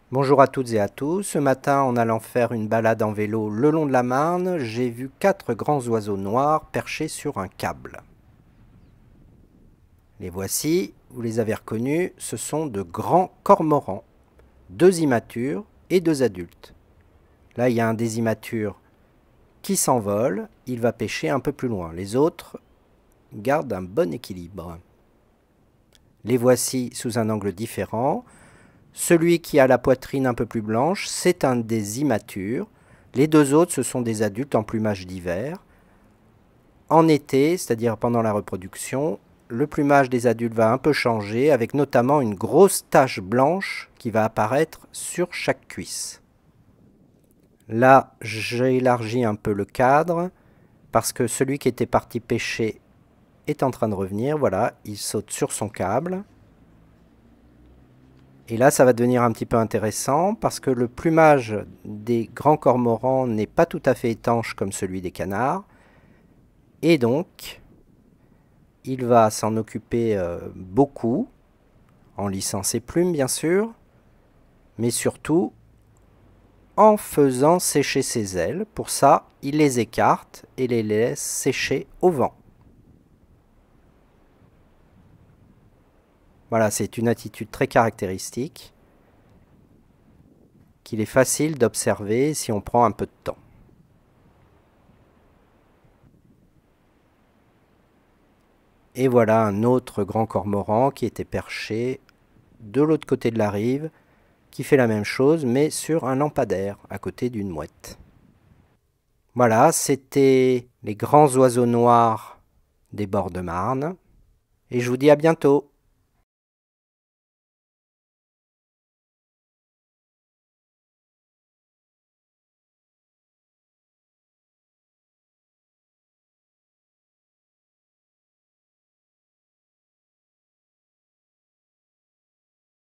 Bonjour à toutes et à tous. Ce matin, en allant faire une balade en vélo le long de la Marne, j'ai vu 4 grands oiseaux noirs perchés sur un câble. Les voici, vous les avez reconnus, ce sont de grands cormorans, 2 immatures et 2 adultes. Là, il y a un des immatures qui s'envole, il va pêcher un peu plus loin. Les autres gardent un bon équilibre. Les voici sous un angle différent. Celui qui a la poitrine un peu plus blanche, c'est un des immatures. Les 2 autres, ce sont des adultes en plumage d'hiver. En été, c'est-à-dire pendant la reproduction, le plumage des adultes va un peu changer, avec notamment une grosse tache blanche qui va apparaître sur chaque cuisse. Là, j'ai élargi un peu le cadre, parce que celui qui était parti pêcher est en train de revenir. Voilà, il saute sur son câble. Et là, ça va devenir un petit peu intéressant parce que le plumage des grands cormorans n'est pas tout à fait étanche comme celui des canards. Et donc, il va s'en occuper beaucoup, en lissant ses plumes bien sûr, mais surtout en faisant sécher ses ailes. Pour ça, il les écarte et les laisse sécher au vent. Voilà, c'est une attitude très caractéristique qu'il est facile d'observer si on prend un peu de temps. Et voilà un autre grand cormoran qui était perché de l'autre côté de la rive, qui fait la même chose, mais sur un lampadaire, à côté d'une mouette. Voilà, c'était les grands oiseaux noirs des bords de Marne, et je vous dis à bientôt.